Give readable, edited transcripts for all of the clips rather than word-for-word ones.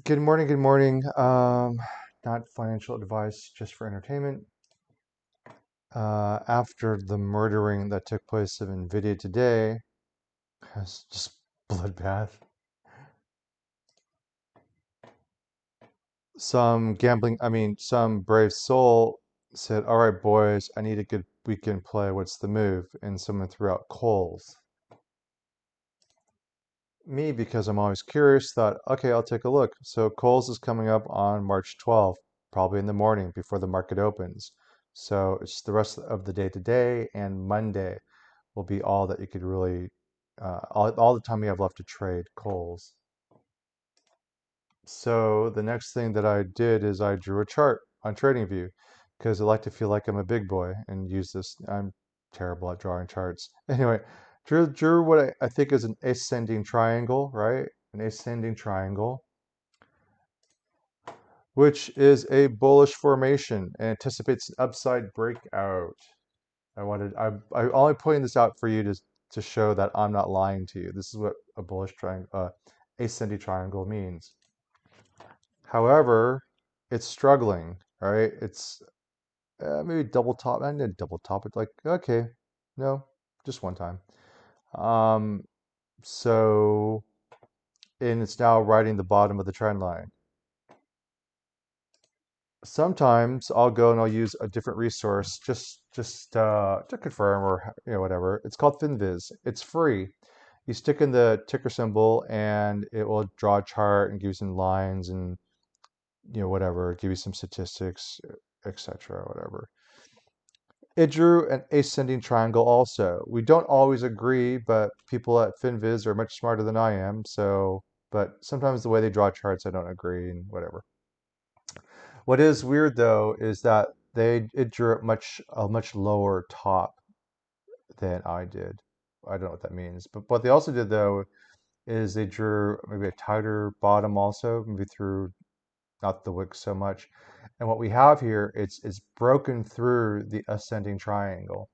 Good morning, good morning. Not financial advice, just for entertainment. After the murdering that took place of Nvidia today, it's just bloodbath. Some brave soul said, "All right, boys, I need a good weekend play. What's the move?" And someone threw out Kohl's. Me, because I'm always curious, thought, okay, I'll take a look. So Kohl's is coming up on March 12th, probably in the morning before the market opens. So it's the rest of the day today, and Monday will be all that you could really, all the time you have left to trade Kohl's. So the next thing that I did is I drew a chart on TradingView because I like to feel like I'm a big boy and use this. I'm terrible at drawing charts. Anyway, drew what I think is an ascending triangle, right? An ascending triangle, which is a bullish formation and anticipates an upside breakout. I'm only pointing this out for you to show that I'm not lying to you. This is what a bullish triangle, ascending triangle means. However, it's struggling, right? It's maybe double top. I didn't double top it. Like, okay, no, just one time. Um, so, and it's now riding the bottom of the trend line. Sometimes I'll go and I'll use a different resource just to confirm or whatever. It's called FinViz. It's free. You stick in the ticker symbol and it will draw a chart and give you some lines and whatever, give you some statistics, etc. Whatever. It drew an ascending triangle also. We don't always agree, but people at FinViz are much smarter than I am. So, but sometimes the way they draw charts, I don't agree and whatever. What is weird though is that it drew a much lower top than I did. I don't know what that means. But what they also did though is they drew maybe a tighter bottom also, maybe through not the wick so much. And what we have here, it's broken through the ascending triangle,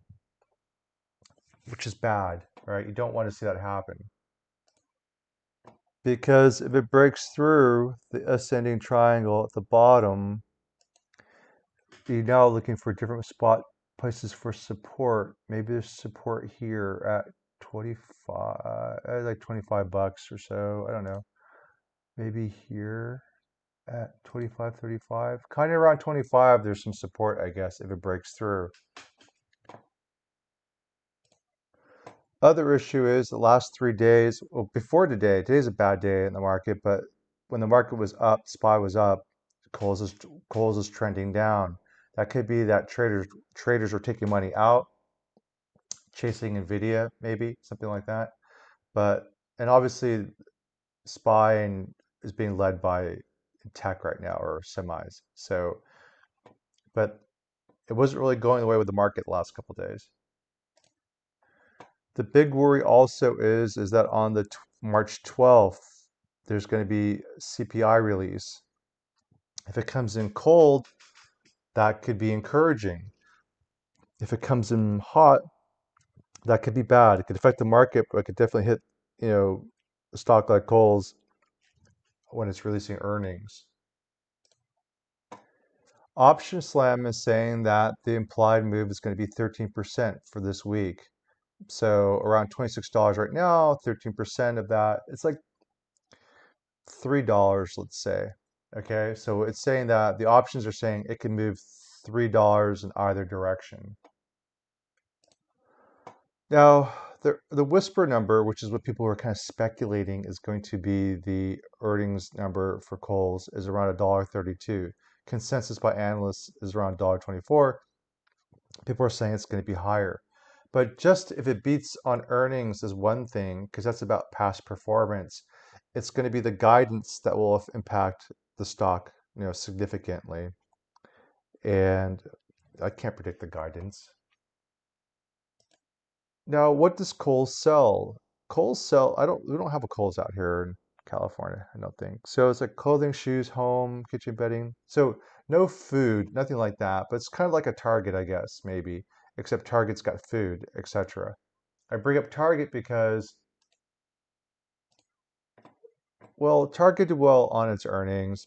which is bad, right? You don't want to see that happen. Because if it breaks through the ascending triangle at the bottom, you're now looking for different spot places for support. Maybe there's support here at 25, like 25 bucks or so. I don't know. Maybe here at 25, 35. Kind of around 25, there's some support, I guess, if it breaks through. Other issue is the last 3 days, well, before today's a bad day in the market, but when the market was up, SPY was up, Kohl's is trending down. That could be that traders are taking money out, chasing Nvidia, maybe something like that. But and obviously is being led by tech right now or semis. So, but it wasn't really going the way with the market the last couple of days. The big worry also is that on the March 12th, there's going to be CPI release. If it comes in cold, that could be encouraging. If it comes in hot, that could be bad. It could affect the market, but it could definitely hit, a stock like Kohl's when it's releasing earnings. Option Slam is saying that the implied move is going to be 13% for this week. So around $26 right now, 13% of that, it's like $3, let's say. Okay, so it's saying that the options are saying it can move $3 in either direction. Now, the whisper number, which is what people are kind of speculating is going to be the earnings number for Kohl's, is around $1.32. Consensus by analysts is around $1.24. People are saying it's going to be higher. But just if it beats on earnings is one thing, because that's about past performance. It's going to be the guidance that will impact the stock, significantly. And I can't predict the guidance. Now, what does Kohl's sell? Kohl's sell, we don't have a Kohl's out here in California, I don't think. So it's like clothing, shoes, home, kitchen, bedding. So no food, nothing like that, but it's kind of like a Target, I guess, maybe, except Target's got food, etc. I bring up Target because Well, Target did well on its earnings,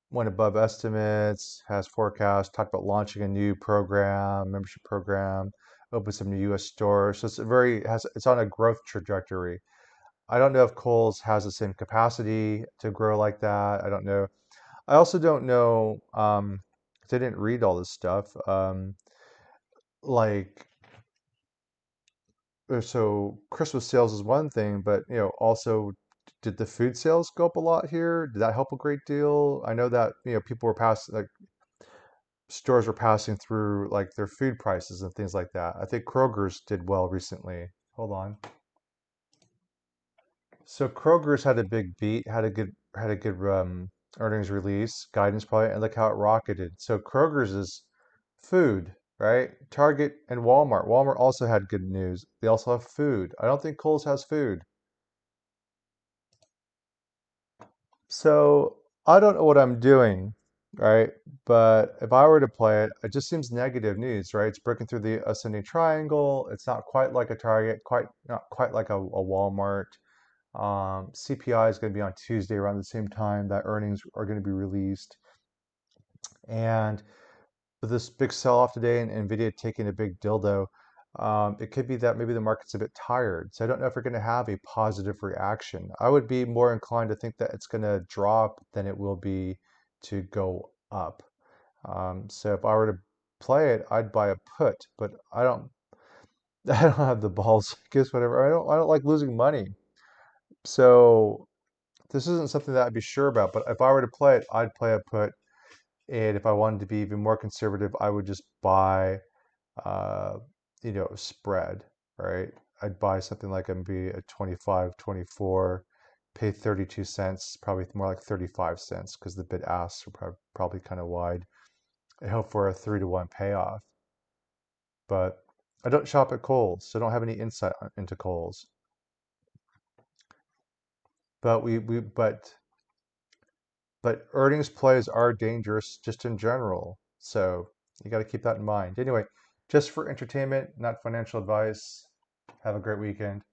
went above estimates, has forecast, talked about launching a new program, membership program, opened some new US stores. So it's on a growth trajectory. I don't know if Kohl's has the same capacity to grow like that. I don't know. I also don't know, 'cause I didn't read all this stuff. Like, so Christmas sales is one thing, but also did the food sales go up a lot here? Did that help a great deal? I know that, people were passing, like stores were passing through like their food prices and things like that. I think Kroger's did well recently. Hold on. So Kroger's had a big beat, had a good earnings release, guidance probably, and look how it rocketed. So Kroger's is food, right? Target and Walmart. Walmart also had good news. They also have food. I don't think Kohl's has food. So I don't know what I'm doing, right? But if I were to play it, it just seems negative news, right? It's breaking through the ascending triangle. It's not quite like a Target, quite not quite like a Walmart. CPI is going to be on Tuesday around the same time that earnings are going to be released. And with this big sell-off today and Nvidia taking a big dildo, it could be that maybe the market's a bit tired. So I don't know if we're going to have a positive reaction. I would be more inclined to think that it's going to drop than it will be to go up. So if I were to play it, I'd buy a put, but I don't. I don't have the balls. I guess whatever. I don't like losing money. So this isn't something that I'd be sure about. But if I were to play it, I'd play a put. And if I wanted to be even more conservative, I would just buy uh, spread, right? I'd buy something like maybe a 25, 24, pay 32 cents, probably more like 35 cents because the bid asks are probably kind of wide. I hope for a 3-to-1 payoff. But I don't shop at Kohl's, so I don't have any insight into Kohl's. But but earnings plays are dangerous just in general. So you got to keep that in mind. Anyway, just for entertainment, not financial advice. Have a great weekend.